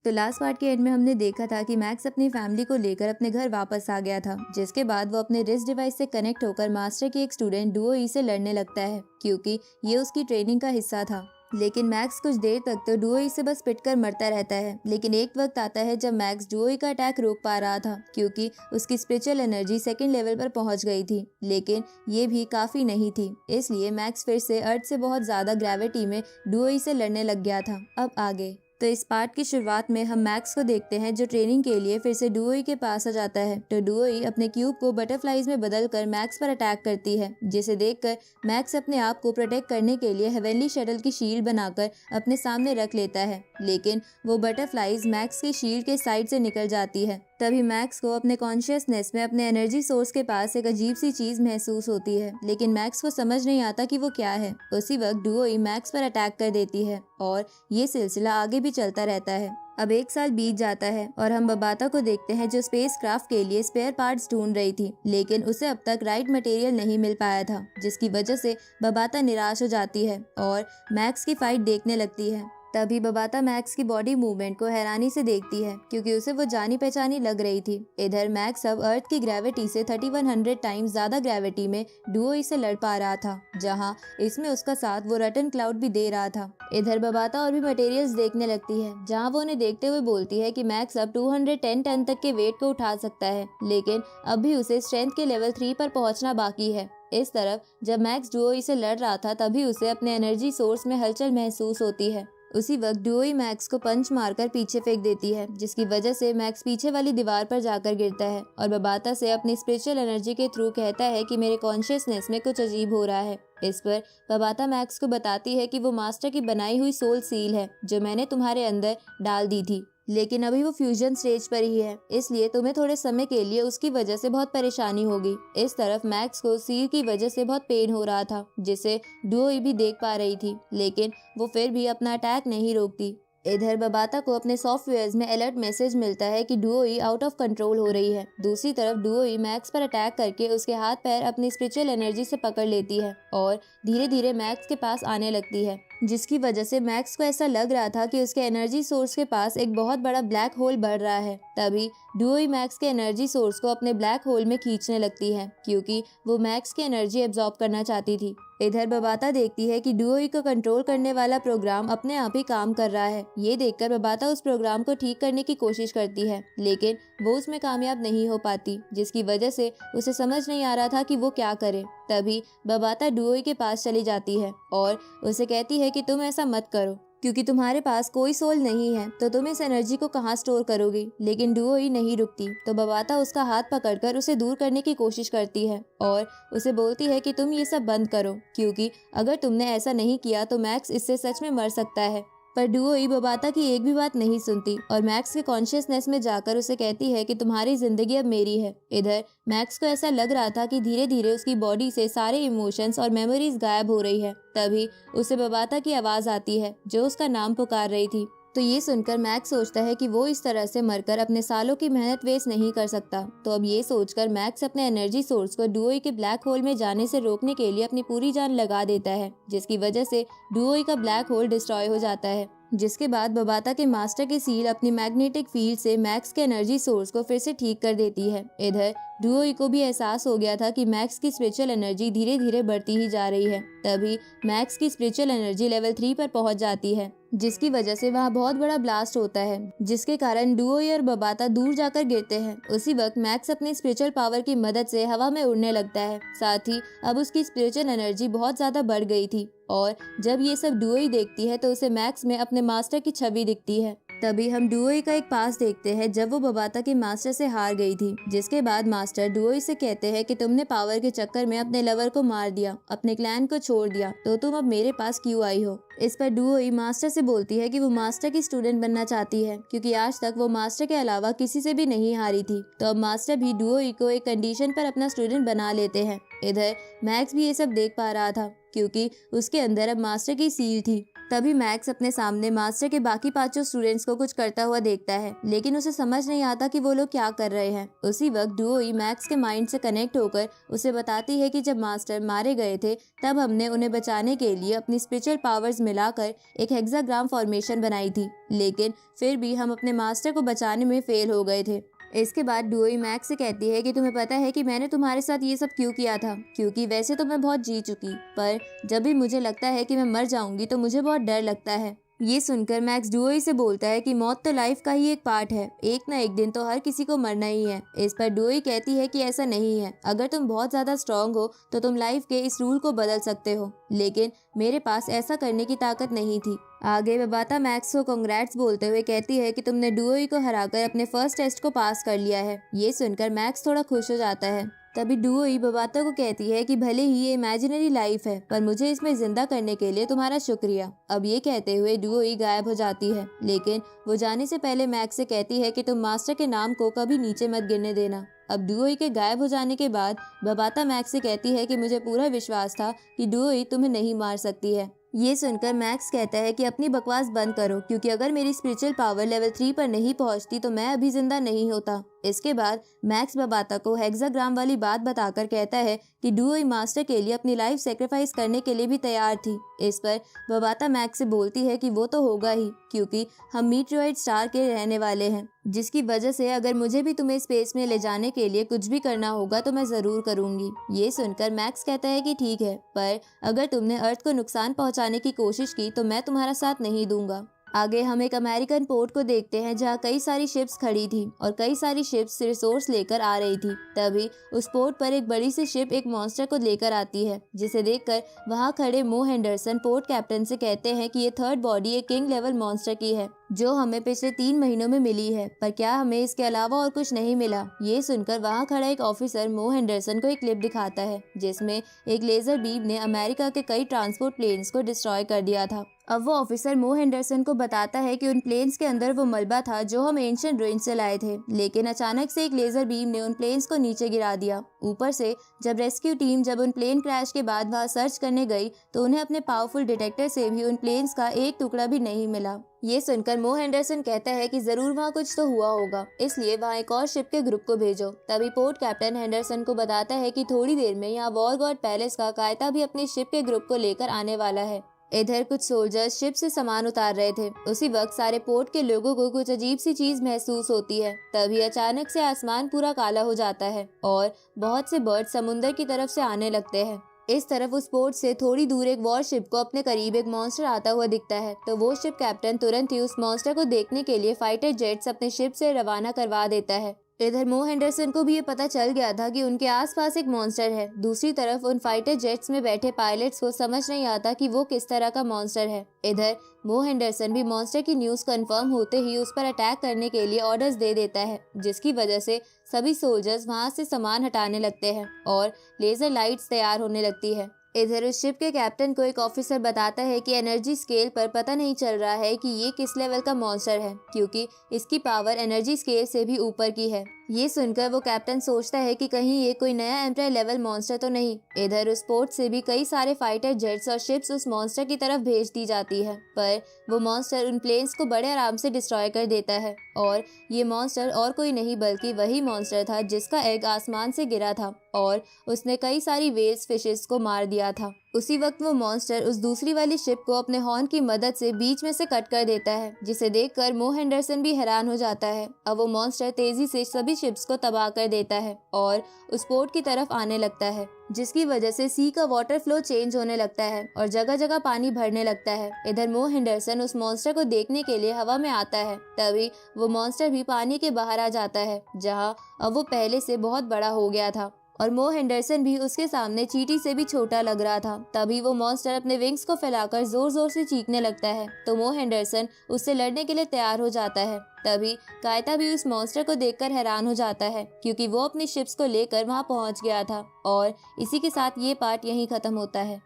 तो last part के and में हमने देखा था कि मैक्स अपनी फैमिली को लेकर अपने घर वापस आ गया था, जिसके बाद वो अपने रिस्ट डिवाइस से कनेक्ट होकर मास्टर की एक स्टूडेंट डुओई से लड़ने लगता है, क्योंकि ये उसकी ट्रेनिंग का हिस्सा था। लेकिन मैक्स कुछ देर तक तो डुओई से बस पिटकर मरता रहता है। लेकिन एक वक्त आता है जब मैक्स डुओई का अटैक रोक पा रहा था, क्योंकि उसकी स्पिरिचुअल एनर्जी सेकंड लेवल पर पहुंच गई थी। लेकिन ये भी काफी नहीं थी, इसलिए मैक्स फिर से अर्थ से बहुत ज्यादा ग्रेविटी में डुओई से लड़ने लग गया था। अब आगे तो इस पार्ट की शुरुआत में हम मैक्स को देखते हैं, जो ट्रेनिंग के लिए फिर से डुओई के पास आ जाता है। तो डुओई अपने क्यूब को बटरफ्लाईज में बदलकर मैक्स पर अटैक करती है, जिसे देखकर मैक्स अपने आप को प्रोटेक्ट करने के लिए हेवनली शटल की शील्ड बनाकर अपने सामने रख लेता है। लेकिन वो बटरफ्लाईज मैक्स की शील्ड के साइड से निकल जाती है। तभी मैक्स को अपने कॉन्शियसनेस में अपने एनर्जी सोर्स के पास एक अजीब सी चीज महसूस होती है, लेकिन मैक्स को समझ नहीं आता कि वो क्या है। उसी वक्त डुओई मैक्स पर अटैक कर देती है और ये सिलसिला आगे भी चलता रहता है। अब 1 साल बीत जाता है और हम बबाता को देखते हैं, जो स्पेस क्राफ्ट के लिए स्पेयर पार्ट्स ढूंढ रही थी, लेकिन उसे अब तक राइट मटेरियल नहीं मिल पाया था, जिसकी वजह से बबाता निराश हो जाती है और मैक्स की फाइट देखने लगती है। तभी बबाता मैक्स की बॉडी मूवमेंट को हैरानी से देखती है, क्योंकि उसे वो जानी पहचानी लग रही थी। इधर मैक्स अब अर्थ की ग्रेविटी से 3100 टाइम्स ज्यादा ग्रेविटी में डुओई से लड़ पा रहा था, जहां इसमें उसका साथ वो रटन क्लाउड भी दे रहा था। इधर बबाता और भी मटेरियल्स देखने लगती है, जहां वो उन्हें देखते हुए बोलती है कि मैक्स अब 210 टन तक के वेट को उठा सकता है, लेकिन अब भी उसे स्ट्रेंथ के लेवल 3 पर पहुंचना बाकी है। इस तरफ जब मैक्स डुओई से लड़ रहा था, तभी उसे अपने एनर्जी सोर्स में हलचल महसूस होती है। उसी वक्त डुओई मैक्स को पंच मारकर पीछे फेंक देती है, जिसकी वजह से मैक्स पीछे वाली दीवार पर जाकर गिरता है और बबाता से अपनी स्पिरिचुअल एनर्जी के थ्रू कहता है कि मेरे कॉन्शियसनेस में कुछ अजीब हो रहा है। इस पर बबाता मैक्स को बताती है कि वो मास्टर की बनाई हुई सोल सील है, जो मैंने तुम्हारे अंदर डाल दी थी, लेकिन अभी वो फ्यूजन स्टेज पर ही है, इसलिए तुम्हें थोड़े समय के लिए उसकी वजह से बहुत परेशानी होगी। इस तरफ मैक्स को सील की वजह से बहुत पेन हो रहा था, जिसे डुओई भी देख पा रही थी, लेकिन वो फिर भी अपना अटैक नहीं रोकती। इधर बबाता को अपने सॉफ्टवेयर्स में अलर्ट मैसेज मिलता है कि डुओई आउट ऑफ कंट्रोल हो रही है। दूसरी तरफ डुओई मैक्स पर अटैक करके उसके हाथ पैर अपनी स्पिरिचुअल एनर्जी से पकड़ लेती है और धीरे धीरे मैक्स के पास आने लगती है, जिसकी वजह से मैक्स को ऐसा लग रहा था कि उसके एनर्जी सोर्स के पास एक बहुत बड़ा ब्लैक होल बढ़ रहा है। तभी डुओई मैक्स के एनर्जी सोर्स को अपने ब्लैक होल में खींचने लगती है, क्योंकि वो मैक्स की एनर्जी एब्जॉर्ब करना चाहती थी। इधर बबाता देखती है कि डुओई को कंट्रोल करने वाला प्रोग्राम अपने आप ही काम कर रहा है। ये देखकर बबाता उस प्रोग्राम को ठीक करने की कोशिश करती है, लेकिन वो उसमें कामयाब नहीं हो पाती, जिसकी वजह से उसे समझ नहीं आ रहा था कि वो क्या करे। तभी बबाता डुओई के पास चली जाती है और उसे कहती है कि तुम ऐसा मत करो, क्योंकि तुम्हारे पास कोई सोल नहीं है, तो तुम इस एनर्जी को कहाँ स्टोर करोगी। लेकिन डुओई नहीं रुकती, तो बबाता उसका हाथ पकड़कर उसे दूर करने की कोशिश करती है और उसे बोलती है कि तुम ये सब बंद करो, क्योंकि अगर तुमने ऐसा नहीं किया तो मैक्स इससे सच में मर सकता है। पर डुओई बबाता की एक भी बात नहीं सुनती और मैक्स के कॉन्शियसनेस में जाकर उसे कहती है कि तुम्हारी जिंदगी अब मेरी है। इधर मैक्स को ऐसा लग रहा था कि धीरे धीरे उसकी बॉडी से सारे इमोशंस और मेमोरीज गायब हो रही है। तभी उसे बबाता की आवाज आती है, जो उसका नाम पुकार रही थी। तो ये सुनकर मैक्स सोचता है कि वो इस तरह से मरकर अपने सालों की मेहनत वेस्ट नहीं कर सकता। तो अब ये सोचकर मैक्स अपने एनर्जी सोर्स को डुओई के ब्लैक होल में जाने से रोकने के लिए अपनी पूरी जान लगा देता है, जिसकी वजह से डुओई का ब्लैक होल डिस्ट्रॉय हो जाता है। जिसके बाद बबाता के मास्टर की सील अपनी मैग्नेटिक फील्ड से मैक्स के एनर्जी सोर्स को फिर से ठीक कर देती है। इधर डुओई को भी एहसास हो गया था कि मैक्स की स्पिरिचुअल एनर्जी धीरे धीरे बढ़ती ही जा रही है। तभी मैक्स की स्पिरिचुअल एनर्जी लेवल 3 पर पहुंच जाती है, जिसकी वजह से वहाँ बहुत बड़ा ब्लास्ट होता है, जिसके कारण डुओई और बबाता दूर जाकर गिरते हैं। उसी वक्त मैक्स अपनी स्पिरिचुअल पावर की मदद से हवा में उड़ने लगता है। साथ ही अब उसकी स्पिरिचुअल एनर्जी बहुत ज्यादा बढ़ गई थी और जब ये सब डुओई देखती है तो उसे मैक्स में अपने मास्टर की छवि दिखती है। तभी हम डुओई का एक पास देखते हैं, जब वो बबाता के मास्टर से हार गई थी, जिसके बाद मास्टर डुओई से कहते हैं कि तुमने पावर के चक्कर में अपने लवर को मार दिया, अपने क्लैन को छोड़ दिया, तो तुम अब मेरे पास क्यों आई हो। इस पर डुओई मास्टर से बोलती है कि वो मास्टर की स्टूडेंट बनना चाहती है, क्योंकि आज तक वो मास्टर के अलावा किसी से भी नहीं हारी थी। तो अब मास्टर भी डुओई को एक कंडीशन पर अपना स्टूडेंट बना लेते हैं। इधर मैक्स भी ये सब देख पा रहा था, क्योंकि उसके अंदर अब मास्टर की सील थी। तभी मैक्स अपने सामने मास्टर के बाकी 5 स्टूडेंट्स को कुछ करता हुआ देखता है, लेकिन उसे समझ नहीं आता कि वो लोग क्या कर रहे हैं। उसी वक्त डुओई मैक्स के माइंड से कनेक्ट होकर उसे बताती है कि जब मास्टर मारे गए थे तब हमने उन्हें बचाने के लिए अपनी स्पिरिचुअल पावर्स मिलाकर एक हेक्साग्राम फॉर्मेशन बनाई थी, लेकिन फिर भी हम अपने मास्टर को बचाने में फेल हो गए थे। इसके बाद डुओई मैक्स से कहती है कि तुम्हें पता है कि मैंने तुम्हारे साथ ये सब क्यों किया था, क्योंकि वैसे तो मैं बहुत जी चुकी, पर जब भी मुझे लगता है कि मैं मर जाऊंगी तो मुझे बहुत डर लगता है। ये सुनकर मैक्स डुओई से बोलता है कि मौत तो लाइफ का ही एक पार्ट है, एक ना एक दिन तो हर किसी को मरना ही है। इस पर डुओई कहती है कि ऐसा नहीं है, अगर तुम बहुत ज्यादा स्ट्रांग हो तो तुम लाइफ के इस रूल को बदल सकते हो, लेकिन मेरे पास ऐसा करने की ताकत नहीं थी। आगे बबाता मैक्स को कांग्रेट्स बोलते हुए कहती है कि तुमने डुओई को हराकर अपने फर्स्ट टेस्ट को पास कर लिया है। ये सुनकर मैक्स थोड़ा खुश हो जाता है। तभी डुओई बबाता को कहती है कि भले ही ये इमेजिनरी लाइफ है, पर मुझे इसमें जिंदा करने के लिए तुम्हारा शुक्रिया। अब ये कहते हुए डुओई गायब हो जाती है, लेकिन वो जाने से पहले मैक्स से कहती है कि तुम मास्टर के नाम को कभी नीचे मत गिरने देना। अब डुओई के गायब हो जाने के बाद बबाता मैक्स से कहती है कि मुझे पूरा विश्वास था कि डुओई तुम्हें नहीं मार सकती है। ये सुनकर मैक्स कहता है कि अपनी बकवास बंद करो, क्योंकि अगर मेरी स्पिरिचुअल पावर लेवल 3 पर नहीं पहुंचती तो मैं अभी जिंदा नहीं होता। इसके बाद मैक्स बबाता को हेक्साग्राम वाली बात बताकर कहता है कि डुओई मास्टर के लिए अपनी लाइफ सेक्रीफाइस करने के लिए भी तैयार थी। इस पर बबाता मैक्स से बोलती है कि वो तो होगा ही, क्योंकि हम मीटरॉइड स्टार के रहने वाले हैं, जिसकी वजह से अगर मुझे भी तुम्हें स्पेस में ले जाने के लिए कुछ भी करना होगा तो मैं जरूर करूंगी। ये सुनकर मैक्स कहता है कि ठीक है, पर अगर तुमने अर्थ को नुकसान पहुंचाने की कोशिश की तो मैं तुम्हारा साथ नहीं दूंगा। आगे हम एक अमेरिकन पोर्ट को देखते हैं जहाँ कई सारी शिप्स खड़ी थी और कई सारी शिप्स रिसोर्स लेकर आ रही थी। तभी उस पोर्ट पर एक बड़ी सी शिप एक मॉन्स्टर को लेकर आती है, जिसे देखकर वहाँ खड़े मो हेंडरसन पोर्ट कैप्टन से कहते हैं कि ये थर्ड बॉडी एक किंग लेवल मॉन्स्टर की है, जो हमें पिछले 3 महीनों में मिली है, पर क्या हमें इसके अलावा और कुछ नहीं मिला। ये सुनकर वहाँ खड़ा एक ऑफिसर मो हेंडरसन को एक क्लिप दिखाता है, जिसमें एक लेजर बीम ने अमेरिका के कई ट्रांसपोर्ट प्लेन्स को डिस्ट्रॉय कर दिया था। अब वो ऑफिसर मो हेंडरसन को बताता है कि उन प्लेन्स के अंदर वो मलबा था जो हम एंशिएंट रुइंस से लाए थे, लेकिन अचानक से एक लेजर बीम ने उन प्लेन्स को नीचे गिरा दिया। ऊपर से जब रेस्क्यू टीम जब उन प्लेन क्रैश के बाद वहाँ सर्च करने गई तो उन्हें अपने पावरफुल डिटेक्टर से भी उन प्लेन्स का एक टुकड़ा भी नहीं मिला। ये सुनकर मो हेंडरसन कहता है कि जरूर वहाँ कुछ तो हुआ होगा, इसलिए वहाँ एक और शिप के ग्रुप को भेजो। तभी पोर्ट कैप्टन हेंडरसन को बताता है कि थोड़ी देर में यहाँ वॉर गॉड पैलेस का कायता भी अपने शिप के ग्रुप को लेकर आने वाला है। इधर कुछ सोल्जर्स शिप से सामान उतार रहे थे। उसी वक्त सारे पोर्ट के लोगों को कुछ अजीब सी चीज महसूस होती है। तभी अचानक से आसमान पूरा काला हो जाता है और बहुत से बर्ड समुंदर की तरफ से आने लगते हैं। इस तरफ उस पोर्ट से थोड़ी दूर एक वॉर शिप को अपने करीब एक मॉन्स्टर आता हुआ दिखता है, तो वो शिप कैप्टन तुरंत ही उस मॉन्स्टर को देखने के लिए फाइटर जेट्स अपने शिप से रवाना करवा देता है। इधर मो हेंडरसन को भी ये पता चल गया था कि उनके आसपास एक मॉन्स्टर है। दूसरी तरफ उन फाइटर जेट्स में बैठे पायलट्स को समझ नहीं आता कि वो किस तरह का मॉन्स्टर है। इधर मो हेंडरसन भी मॉन्स्टर की न्यूज कंफर्म होते ही उस पर अटैक करने के लिए ऑर्डर्स दे देता है, जिसकी वजह से सभी सोल्जर्स वहां से सामान हटाने लगते हैं और लेजर लाइट्स तैयार होने लगती है। इधर उस शिप के कैप्टन को एक ऑफिसर बताता है कि एनर्जी स्केल पर पता नहीं चल रहा है कि ये किस लेवल का मॉन्स्टर है, क्योंकि इसकी पावर एनर्जी स्केल से भी ऊपर की है। ये सुनकर वो कैप्टन सोचता है कि कहीं ये कोई नया एम्पायर लेवल मॉन्स्टर तो नहीं। इधर उस पोर्ट से भी कई सारे फाइटर जेट्स और शिप्स उस मॉन्स्टर की तरफ भेज दी जाती है, पर वो मॉन्स्टर उन प्लेन्स को बड़े आराम से डिस्ट्रॉय कर देता है। और ये मॉन्स्टर और कोई नहीं बल्कि वही मॉन्स्टर था जिसका एग आसमान से गिरा था और उसने कई सारी वेल्स फिशेस को मार दिया था। उसी वक्त वो मॉन्स्टर उस दूसरी वाली शिप को अपने हॉर्न की मदद से बीच में से कट कर देता है, जिसे देखकर मो हेंडरसन भी हैरान हो जाता है। अब वो मॉन्स्टर तेजी से सभी शिप्स को तबाह कर देता है और उस पोर्ट की तरफ आने लगता है, जिसकी वजह से सी का वाटर फ्लो चेंज होने लगता है और जगह जगह पानी भरने लगता है। इधर मो हेंडरसन उस मॉन्स्टर को देखने के लिए हवा में आता है, तभी वो मॉन्स्टर भी पानी के बाहर आ जाता है, जहां अब वो पहले से बहुत बड़ा हो गया था और मो हेंडरसन भी उसके सामने चींटी से भी छोटा लग रहा था। तभी वो मॉन्स्टर अपने विंग्स को फैलाकर जोर जोर से चीखने लगता है, तो मो हेंडरसन उससे लड़ने के लिए तैयार हो जाता है। तभी कायता भी उस मॉन्स्टर को देखकर हैरान हो जाता है, क्योंकि वो अपनी शिप्स को लेकर वहां पहुंच गया था। और इसी के साथ ये पार्ट यहीं खत्म होता है।